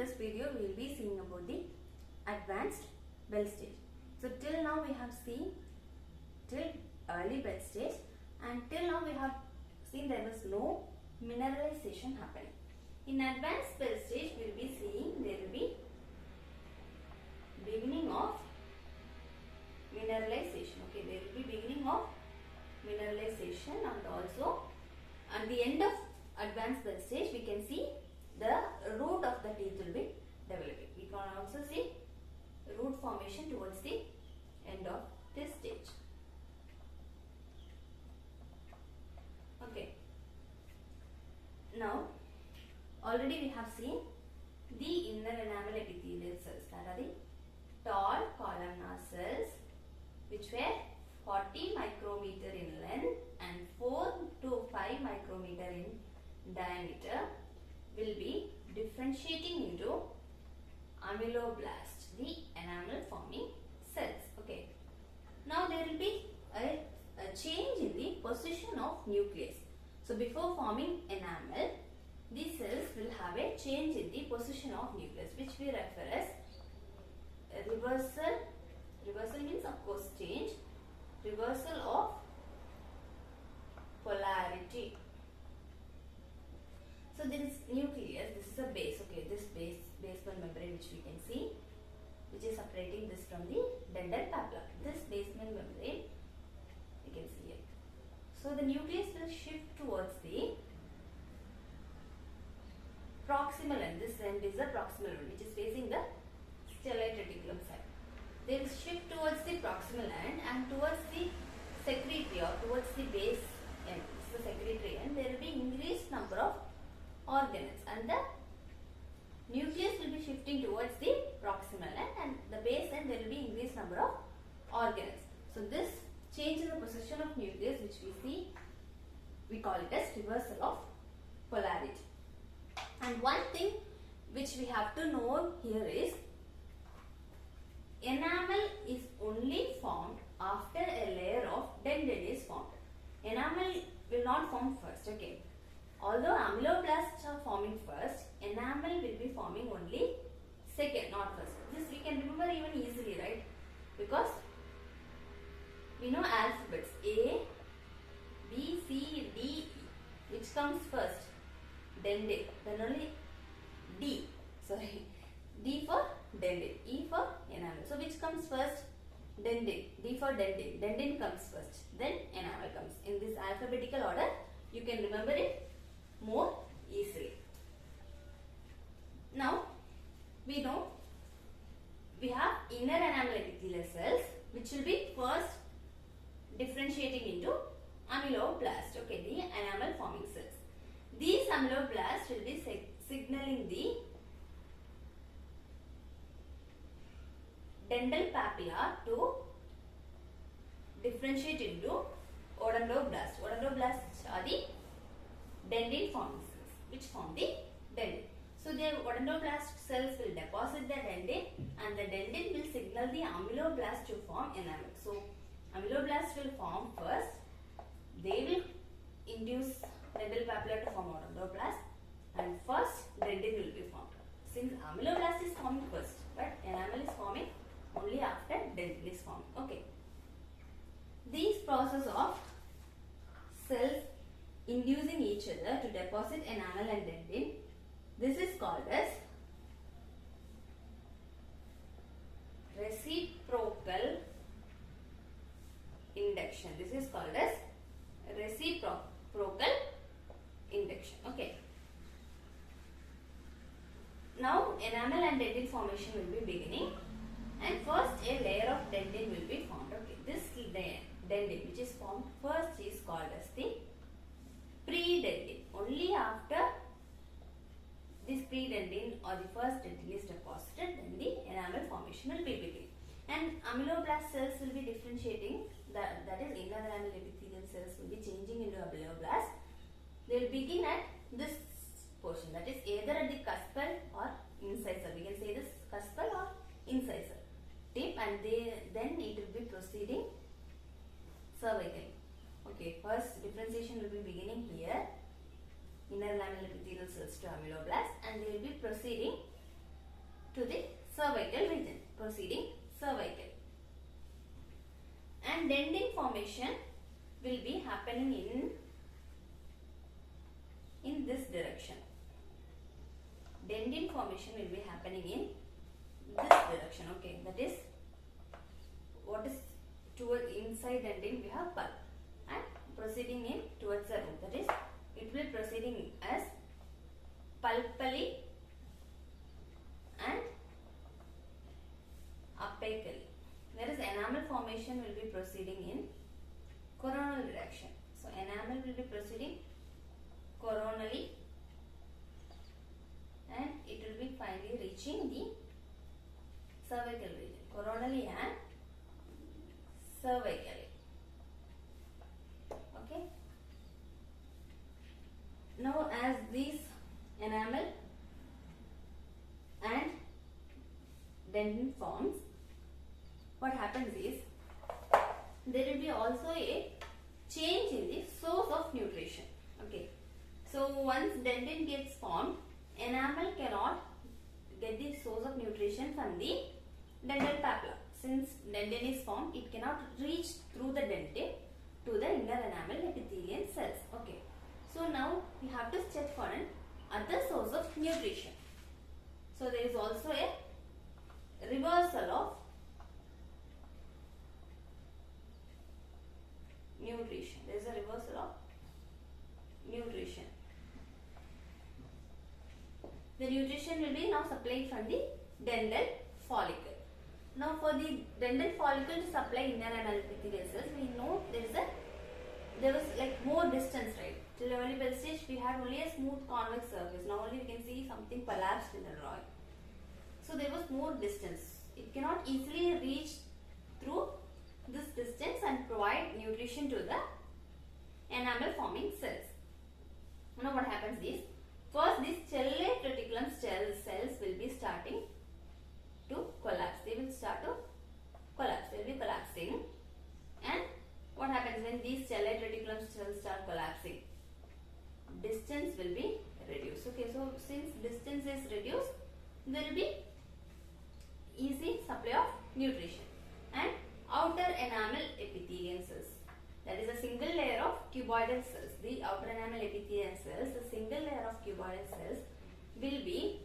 this video we will be seeing about the advanced bell stage. So till now we have seen till early bell stage, and till now we have seen there was no mineralization happening. In advanced bell stage we will be seeing there will be beginning of mineralization. Okay, there will be beginning of mineralization, and also at the end of advanced bell stage we can see the root of the teeth will be developing. We can also see root formation towards the end of this stage. Okay. Now already we have seen the inner enamel epithelial cells, that are the tall columnar cells which were 40 micrometer in length and 4 to 5 micrometer in diameter, will be differentiating into ameloblast, the enamel forming cells. Okay. Now there will be a change in the position of nucleus. So before forming enamel, these cells will have a change in the position of nucleus, which we refer as reversal. Reversal means of course change. Reversal of polarity. So there is nucleus, this is a base. Okay, this basement membrane which we can see, which is separating this from the dental papilla. This basement membrane we can see it. So the nucleus will shift towards the proximal end. This end is the proximal end which is facing the stellate reticulum side. They will shift towards the proximal end, and towards the secretory or towards the base end, this is the secretory end, there will be increased number of organelles, and the nucleus will be shifting towards the proximal end, and the base end there will be increased number of organelles. So this change in the position of nucleus which we see, we call it as reversal of polarity. And one thing which we have to know here is enamel is only formed after a layer of dentin is formed. Enamel will not form first. Okay. Although ameloblasts are forming first, enamel will be forming only second, not first. This we can remember even easily, right? Because we know alphabets A, B, C, D, E. Which comes first? Dentin. Then only D. Sorry. D for dentin. E for enamel. So which comes first? Dentin. D for dentin. Dentin comes first. Then enamel comes. In this alphabetical order, you can remember it more easily. Now we know we have inner enamel epithelial cells which will be first differentiating into ameloblast. Okay, the enamel forming cells. These ameloblasts will be signaling the dental papilla to differentiate into odontoblasts. Odontoblasts are the dentin forming cells which form the dentin. So the odontoblast cells will deposit the dentin, and the dentin will signal the ameloblast to form enamel. So ameloblast will form first. They will induce dental papilla to form odontoblast, and first dentin will be formed. Since ameloblast is forming first, but enamel is forming only after dentin is formed. Okay. These process of cells inducing each other to deposit enamel and dentin, this is called as reciprocal induction. This is called as reciprocal induction. Okay. Now enamel and dentin formation will be beginning, and first a layer of dentin will be formed. Okay. This dentin which is formed first is called as the pre-dentin. Only after this pre-dentin or the first dentin is deposited, then the enamel formation will be beginning. And ameloblast cells will be differentiating, that is inner enamel epithelial cells will be changing into ameloblast. They will begin at this portion, that is either at the cuspal or incisor. We can say this cuspal or incisor tip, and then it will be proceeding cervically. Okay, first differentiation will be beginning here, inner enamel epithelial cells to ameloblast, and they will be proceeding cervical region, proceeding cervical. And dentin formation will be happening in this direction. Dentin formation will be happening in this direction. Okay, that is what is toward inside dentin we have pulp, and proceeding in towards the root, that is it will proceeding as pulpally and apically, whereas enamel formation will be proceeding in coronal direction. So enamel will be proceeding coronally and it will be finally reaching the cervical region, coronally and cervically. Okay. Now as these enamel and dentin forms, what happens is there will be also a change in the source of nutrition. Okay. So once dentin gets formed, enamel cannot get the source of nutrition from the dental papilla. Since dentin is formed, it cannot reach through the dentin to the inner enamel epithelial cells. Okay. So now we have to check for an other source of nutrition. So there is also a reversal of nutrition. There is a reversal of nutrition. The nutrition will be now supplied from the dental follicle. Now for the dental follicle to supply inner enamel epithelial cells, we know there was like more distance, right? Till the early bell stage we had only a smooth convex surface. Now only we can see something collapsed in the root. So there was more distance. It cannot easily reach through this distance and provide nutrition to the enamel forming cells. Now what happens is, first these cellulate reticulum cells will be starting to collapse. They will start to collapse. They will be collapsing. And what happens when these cellulate reticulum cells start collapsing? Distance will be reduced. Okay, so since distance is reduced, there will be easy supply of nutrition. And outer enamel epithelial cells, that is a single layer of cuboidal cells. The outer enamel epithelial cells, the single layer of cuboidal cells will be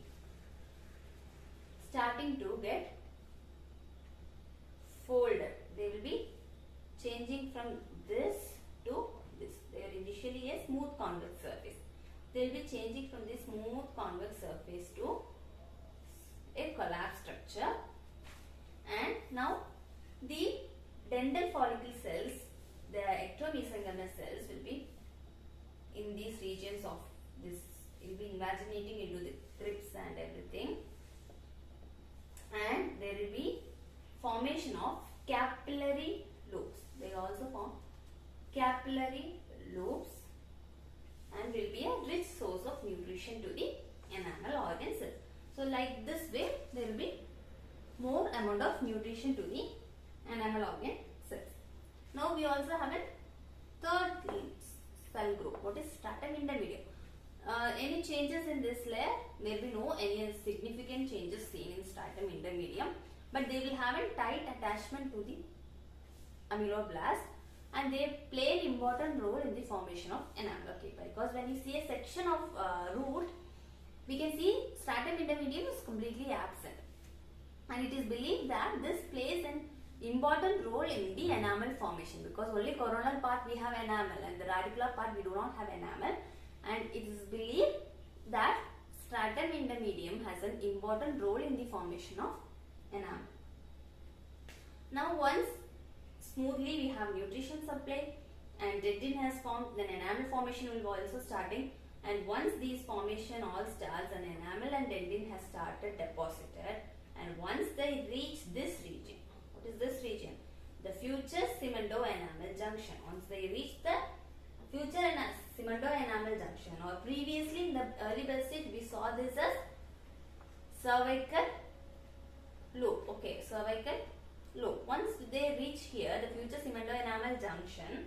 starting to get folded. They will be changing from this to this. They are initially a smooth convex surface. They will be changing from this smooth convex surface to a collapsed structure. And now the dental follicle cells, the ectomesenchymal cells will be in these regions of this, it will be invaginating into the crypts and everything. And there will be formation of capillary loops. They also form capillary loops and will be a rich source of nutrition to the enamel organ cells. So like this way there will be more amount of nutrition to the enamel organ cells. Now we also have a third cell group. What is stratum intermedium? Any changes in this layer? There will be no any significant changes seen in stratum intermedium, but they will have a tight attachment to the ameloblast and they play an important role in the formation of enamel. Okay, because when you see a section of root, we can see stratum intermedium is completely absent, and it is believed that this plays an important role in the enamel formation, because only coronal part we have enamel and the radicular part we do not have enamel, and it is believed that stratum intermedium has an important role in the formation of enamel. Now once smoothly we have nutrition supply and dentin has formed, then enamel formation will be also starting, and once these formation all starts and enamel and dentin has started deposited, and once they reach this region, what is this region? The future cemento-enamel junction. Once they reach the future cemento-enamel junction, or previously in the early bell stage we saw this as cervical loop. Okay, cervical loop. Once they reach here, the future cemento-enamel junction,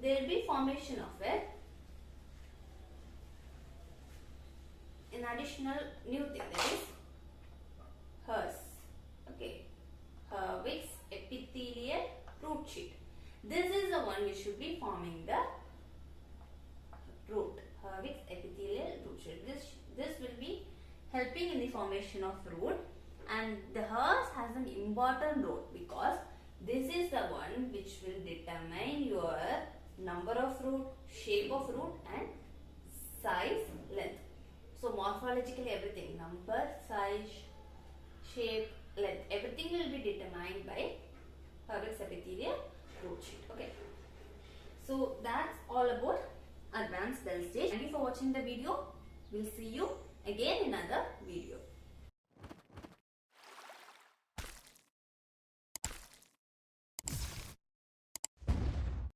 there will be formation of an additional new thing, that is one which should be forming the root, Hervix epithelial root sheet. This will be helping in the formation of root, and the hairs has an important role because this is the one which will determine your number of root, shape of root and size, length. So morphologically everything, number, size, shape, length, everything will be determined by Hervix epithelial root sheet. Okay. So that's all about advanced dental stage. Thank you for watching the video. We'll see you again in another video.